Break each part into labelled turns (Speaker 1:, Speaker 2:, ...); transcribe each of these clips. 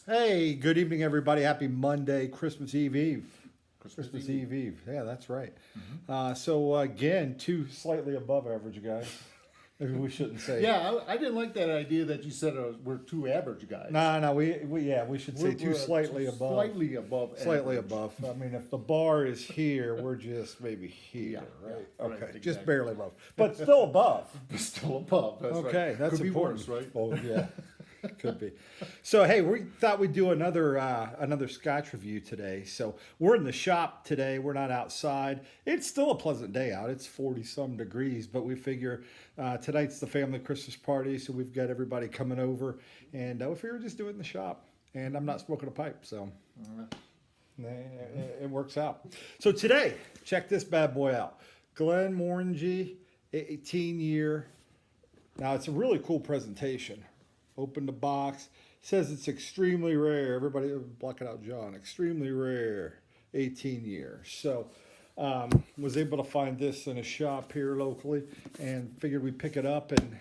Speaker 1: Hey, good evening, everybody. Happy Monday, Christmas Eve Eve.
Speaker 2: Christmas Eve.
Speaker 1: Eve. Yeah, that's right. So again, two slightly above average guys. Maybe we shouldn't say.
Speaker 2: Yeah, I didn't like that idea that you said we're two average guys.
Speaker 1: No, we should say two slightly above.
Speaker 2: Slightly above.
Speaker 1: Slightly
Speaker 2: average.
Speaker 1: above. I mean, if the bar is here, we're just maybe here,
Speaker 2: Yeah,
Speaker 1: right?
Speaker 2: yeah, right,
Speaker 1: Okay,
Speaker 2: exactly.
Speaker 1: just barely above, but still above.
Speaker 2: Still above. That's
Speaker 1: Okay,
Speaker 2: right.
Speaker 1: that's
Speaker 2: Could be
Speaker 1: important.
Speaker 2: worse, right?
Speaker 1: Oh yeah, could be. So hey, we thought we'd do another Scotch review today. So we're in the shop today. We're not outside. It's still a pleasant day out. It's 40-some degrees, but we figure tonight's the family Christmas party, so we've got everybody coming over, and we figure just do it in the shop. And I'm not smoking a pipe, so it works out. So today, check this bad boy out. Glenmorangie 18-year. Now, it's a really cool presentation. Open the box. Says it's extremely rare. Everybody, block it out, John. Extremely rare, 18 years. So, was able to find this in a shop here locally, and figured we'd pick it up and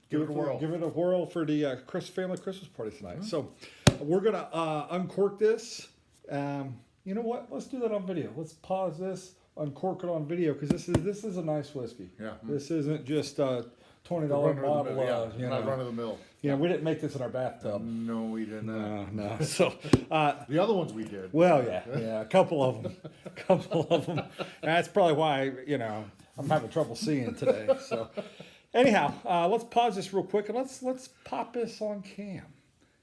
Speaker 2: Give it a whirl.
Speaker 1: Give it a whirl for the family Christmas party tonight. So, we're gonna uncork this. You know what? Let's do that on video. Let's pause this, uncork it on video, because this is a nice whiskey.
Speaker 2: Yeah.
Speaker 1: This isn't just a $20 bottle.
Speaker 2: Yeah, not run of the mill.
Speaker 1: Yeah, we didn't make this in our bathtub.
Speaker 2: No, we didn't.
Speaker 1: No. So,
Speaker 2: The other ones we did.
Speaker 1: well, yeah, a couple of them. That's probably why I'm having trouble seeing today. So, anyhow, let's pause this real quick and let's pop this on cam.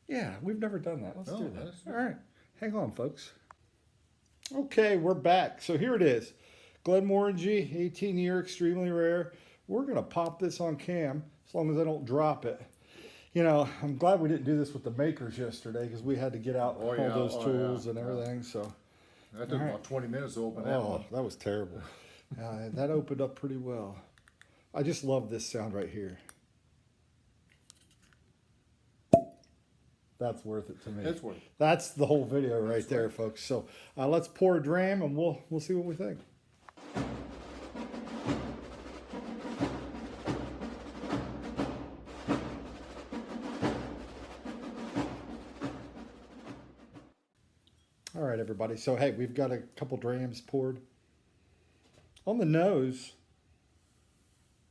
Speaker 1: Yeah, we've never done that. Let's do that.
Speaker 2: that's-
Speaker 1: All right, hang on, folks. Okay, we're back. So here it is, Glenmorangie, 18-year, extremely rare. We're gonna pop this on cam as long as I don't drop it. I'm glad we didn't do this with the makers yesterday because we had to get out all those tools and everything. So,
Speaker 2: That took about 20 minutes to open that
Speaker 1: oh,
Speaker 2: one.
Speaker 1: that was terrible. That opened up pretty well. I just love this sound right here. That's worth it to me.
Speaker 2: That's worth it.
Speaker 1: That's the whole video right there, folks. So let's pour a dram and we'll see what we think. All right, everybody. So hey, we've got a couple drams poured. On the nose,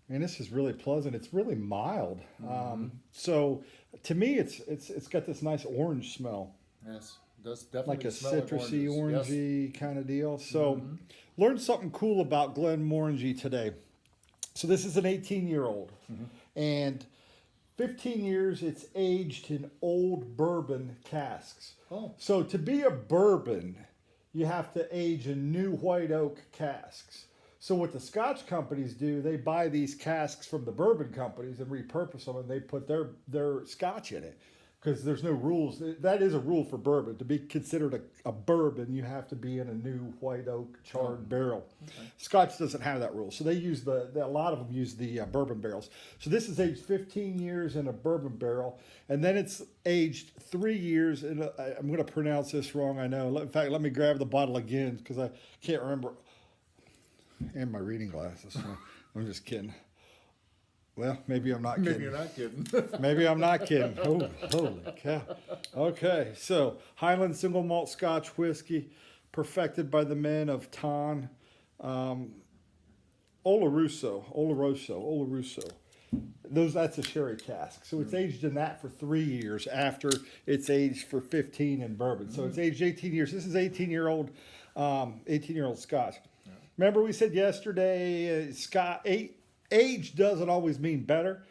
Speaker 1: man, this is really pleasant. It's really mild. So to me, it's got this nice orange smell,
Speaker 2: Yes, does definitely
Speaker 1: like a
Speaker 2: smell
Speaker 1: citrusy,
Speaker 2: like oranges. Yes.
Speaker 1: orangey kind of deal. So learned something cool about Glenmorangie today. So this is an 18-year-old, and 15 years it's aged in old bourbon casks.
Speaker 2: Oh.
Speaker 1: So to be a bourbon, you have to age in new white oak casks. So what the Scotch companies do, they buy these casks from the bourbon companies and repurpose them, and they put their Scotch in it because there's no rules. That is a rule for bourbon. To be considered a bourbon, you have to be in a new white oak charred barrel. Okay. Scotch doesn't have that rule, so they use a lot of them use the bourbon barrels. So this is aged 15 years in a bourbon barrel, and then it's aged 3 years in I'm going to pronounce this wrong, I know. In fact, let me grab the bottle again because I can't remember. And my reading glasses. I'm just kidding. Well, maybe I'm not kidding.
Speaker 2: Maybe you're not kidding.
Speaker 1: Maybe I'm not kidding. Oh, holy cow. Okay, so Highland single malt Scotch whiskey, perfected by the men of Ton, Oloroso. That's a sherry cask. So it's aged in that for 3 years after it's aged for 15 in bourbon. So it's aged 18 years. This is 18-year-old Scotch. Remember we said yesterday, age doesn't always mean better.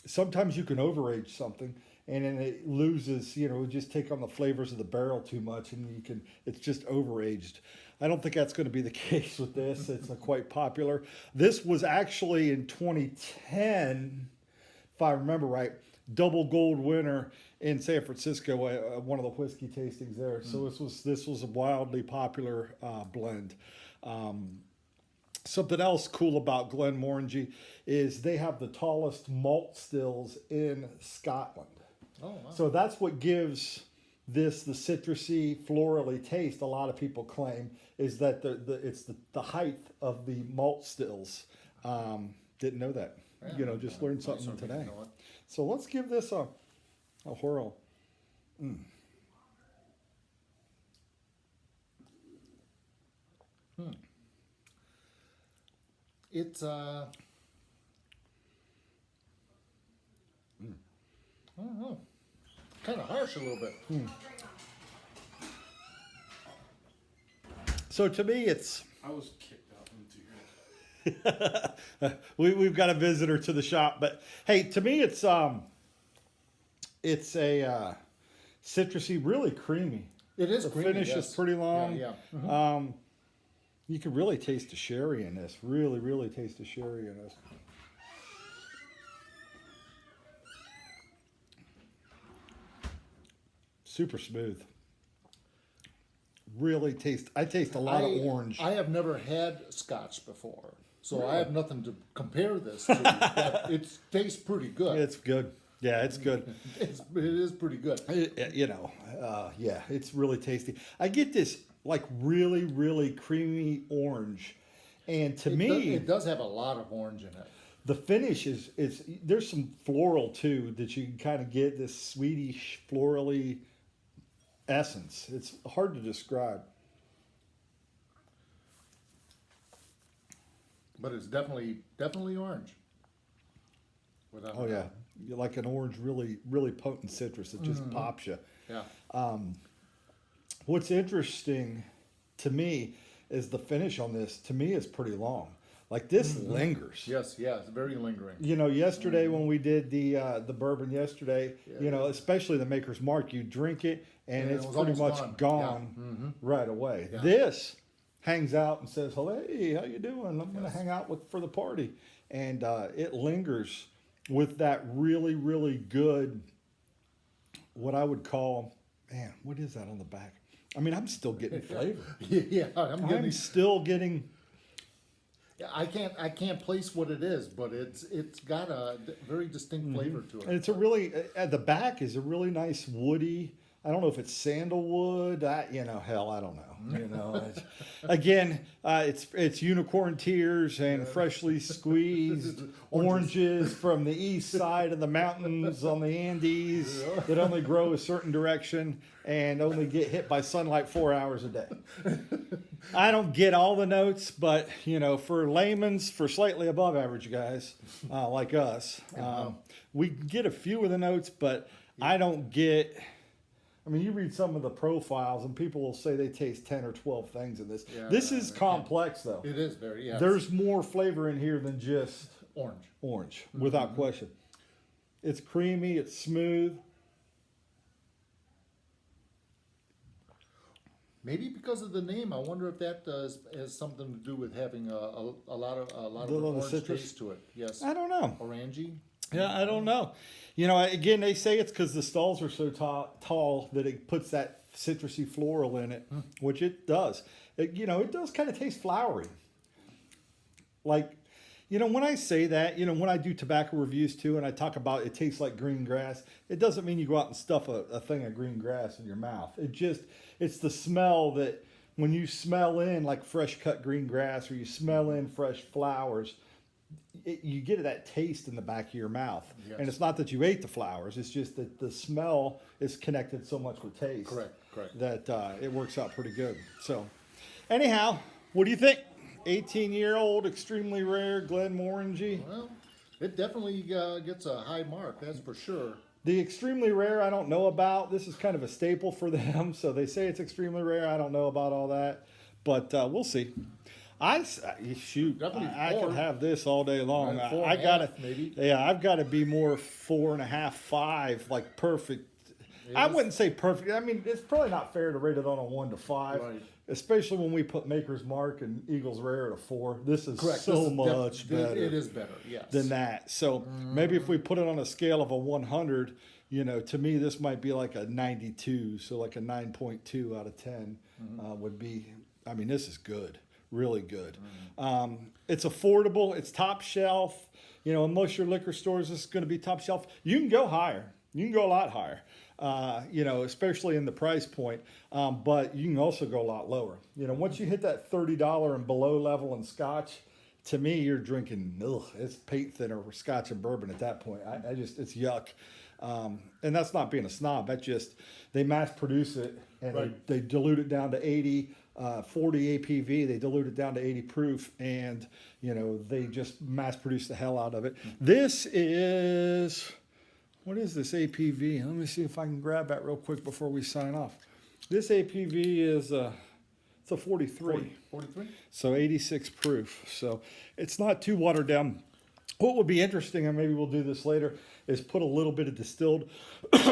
Speaker 1: Sometimes you can overage something and then it loses, just take on the flavors of the barrel too much and it's just overaged. I don't think that's going to be the case with this. It's quite popular. This was actually in 2010, if I remember right, double gold winner in San Francisco, one of the whiskey tastings there. So this was a wildly popular blend. Something else cool about Glenmorangie is they have the tallest malt stills in Scotland.
Speaker 2: Oh, wow.
Speaker 1: So that's what gives this the citrusy, florally taste. A lot of people claim is that it's the height of the malt stills. Didn't know that.
Speaker 2: Yeah,
Speaker 1: Just learned something
Speaker 2: certainly
Speaker 1: today.
Speaker 2: know it.
Speaker 1: So let's give this a whirl.
Speaker 2: It's I don't know, kind of harsh a little bit.
Speaker 1: So to me, it's
Speaker 3: I was kicked out into here.
Speaker 1: we've got a visitor to the shop, but hey, to me, it's a citrusy, really creamy.
Speaker 2: It is
Speaker 1: The
Speaker 2: creamy,
Speaker 1: finish
Speaker 2: yes.
Speaker 1: is pretty long.
Speaker 2: Yeah, yeah.
Speaker 1: You can really taste the sherry in this. Really, really taste the sherry in this. Super smooth. Really I taste a lot of orange.
Speaker 2: I have never had Scotch before, so I have nothing to compare this to. But it tastes pretty good.
Speaker 1: It's good. Yeah, it's good.
Speaker 2: It is pretty good.
Speaker 1: Yeah, it's really tasty. I get this like really, really creamy orange, and to me,
Speaker 2: It does have a lot of orange in it.
Speaker 1: the finish is there's some floral too that you can kind of get this sweetish florally essence. It's hard to describe.
Speaker 2: But it's definitely orange. Without
Speaker 1: Oh
Speaker 2: a
Speaker 1: yeah,
Speaker 2: doubt.
Speaker 1: you like an orange, really, really potent citrus that just pops you.
Speaker 2: Yeah.
Speaker 1: What's interesting to me is the finish on this. To me, is pretty long. Like this lingers.
Speaker 2: Yes, yeah, it's very lingering.
Speaker 1: You know, yesterday when we did the bourbon yesterday,
Speaker 2: Yeah.
Speaker 1: you know, especially the Maker's Mark, you drink it and
Speaker 2: Yeah,
Speaker 1: it's
Speaker 2: it was
Speaker 1: pretty much
Speaker 2: almost
Speaker 1: gone
Speaker 2: gone.
Speaker 1: right away.
Speaker 2: Yeah.
Speaker 1: This hangs out and says, "Hey, how you doing? I'm going to hang out for the party," and it lingers with that really, really good. What I would call, man, what is that on the back? I mean, I'm still getting flavor.
Speaker 2: Yeah,
Speaker 1: I'm still getting.
Speaker 2: I can't place what it is, but it's got a very distinct flavor to it.
Speaker 1: And it's a really at the back is a really nice woody. I don't know if it's sandalwood. Hell, I don't know. Again, it's unicorn tears and freshly squeezed oranges from the east side of the mountains on the Andes that only grow a certain direction and only get hit by sunlight 4 hours a day. I don't get all the notes, but for layman's, for slightly above average guys like us, we get a few of the notes, but I don't get. I mean, you read some of the profiles, and people will say they taste 10 or 12 things in this.
Speaker 2: Yeah,
Speaker 1: This is complex, though.
Speaker 2: It is very, yeah.
Speaker 1: There's more flavor in here than just
Speaker 2: orange.
Speaker 1: without question. It's creamy, it's smooth.
Speaker 2: Maybe because of the name, I wonder if that has something to do with having a lot of
Speaker 1: Little
Speaker 2: orange
Speaker 1: citrus?
Speaker 2: taste to it. Yes,
Speaker 1: I don't know.
Speaker 2: orangey.
Speaker 1: Yeah, I don't know. Again, they say it's because the stalls are so tall that it puts that citrusy floral in it, which it does. It does kind of taste flowery. Like, when I say that, when I do tobacco reviews too, and I talk about it tastes like green grass, it doesn't mean you go out and stuff a thing of green grass in your mouth. It's the smell that when you smell in like fresh cut green grass or you smell in fresh flowers, you get that taste in the back of your mouth.
Speaker 2: Yes.
Speaker 1: And it's not that you ate the flowers, it's just that the smell is connected so much with taste.
Speaker 2: Correct.
Speaker 1: That it works out pretty good. So, anyhow, what do you think? 18-year-old, extremely rare Glenmorangie.
Speaker 2: Well, it definitely gets a high mark, that's for sure.
Speaker 1: The extremely rare, I don't know about. This is kind of a staple for them, so they say it's extremely rare. I don't know about all that, but we'll see. Shoot,
Speaker 2: Definitely
Speaker 1: I
Speaker 2: four.
Speaker 1: could have this all day long.
Speaker 2: Right, four
Speaker 1: I
Speaker 2: and a
Speaker 1: gotta,
Speaker 2: half, maybe.
Speaker 1: yeah, I've got to be more 4.5, 5, like perfect. I
Speaker 2: is.
Speaker 1: wouldn't say perfect. I mean, it's probably not fair to rate it on a 1 to 5,
Speaker 2: Right.
Speaker 1: especially when we put Maker's Mark and Eagles Rare at a 4. This is
Speaker 2: Correct.
Speaker 1: so
Speaker 2: This is
Speaker 1: much better.
Speaker 2: It is better, yes.
Speaker 1: Than that. So maybe if we put it on a scale of a 100, to me this might be like a 92. So like a 9.2 out of 10 would be. I mean, this is good, really good. It's affordable. It's top shelf. In most of your liquor stores, this is going to be top shelf. You can go higher. You can go a lot higher. Especially in the price point, but you can also go a lot lower. Once you hit that $30 and below level in Scotch, to me, you're drinking, it's paint thinner with Scotch and bourbon at that point. It's yuck. And that's not being a snob. That's just they mass produce it and
Speaker 2: Right.
Speaker 1: they dilute it down to 80, 40 APV. They dilute it down to 80 proof, and they just mass produce the hell out of it. This is what is this APV? Let me see if I can grab that real quick before we sign off. This APV is it's a 43.
Speaker 2: 43?
Speaker 1: So 86 proof. So it's not too watered down. What would be interesting, and maybe we'll do this later, is put a little bit of distilled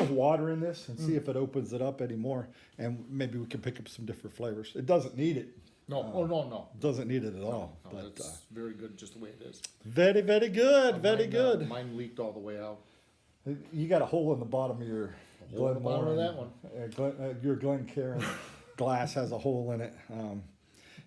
Speaker 1: water in this and see if it opens it up anymore. And maybe we can pick up some different flavors. It doesn't need it.
Speaker 2: No, no.
Speaker 1: Doesn't need it at all.
Speaker 2: No,
Speaker 1: But
Speaker 2: that's very good just the way it is.
Speaker 1: very, very good. Very
Speaker 2: Mine,
Speaker 1: good.
Speaker 2: Mine leaked all the way out.
Speaker 1: You got a hole in the bottom of your
Speaker 2: hole in the bottom of
Speaker 1: Glenmorangie.
Speaker 2: that one.
Speaker 1: Your Glencairn glass has a hole in it,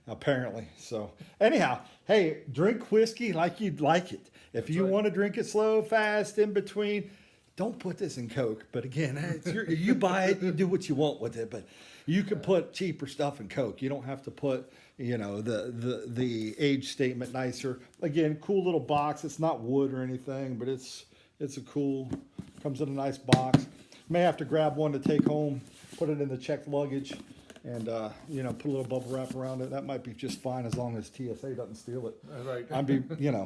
Speaker 1: apparently. So anyhow, hey, drink whiskey like you'd like it. If you
Speaker 2: right.
Speaker 1: want to drink it slow, fast, in between, don't put this in Coke. But again, you buy it, you do what you want with it. But you can put cheaper stuff in Coke. You don't have to put, the age statement nicer. Again, cool little box. It's not wood or anything, but it's a cool. Comes in a nice box. May have to grab one to take home, put it in the checked luggage, and put a little bubble wrap around it. That might be just fine as long as TSA doesn't steal it.
Speaker 2: Right.
Speaker 1: I'd be,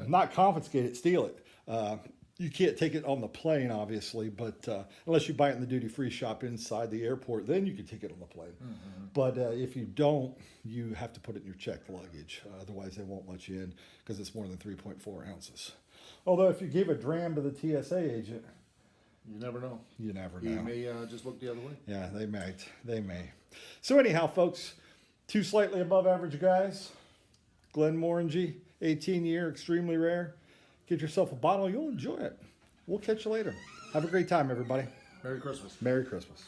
Speaker 1: not confiscate it, steal it. You can't take it on the plane, obviously, but unless you buy it in the duty-free shop inside the airport, then you can take it on the plane.
Speaker 2: Mm-hmm.
Speaker 1: But if you don't, you have to put it in your checked luggage. Otherwise, they won't let you in because it's more than 3.4 ounces. Although if you give a dram to the TSA agent,
Speaker 2: You never know.
Speaker 1: you never
Speaker 2: He
Speaker 1: know.
Speaker 2: may just look the other way.
Speaker 1: Yeah, they might. They may. So anyhow, folks, 2 slightly above average guys. Glenmorangie, 18-year, extremely rare. Get yourself a bottle. You'll enjoy it. We'll catch you later. Have a great time, everybody.
Speaker 2: Merry Christmas.
Speaker 1: Merry Christmas.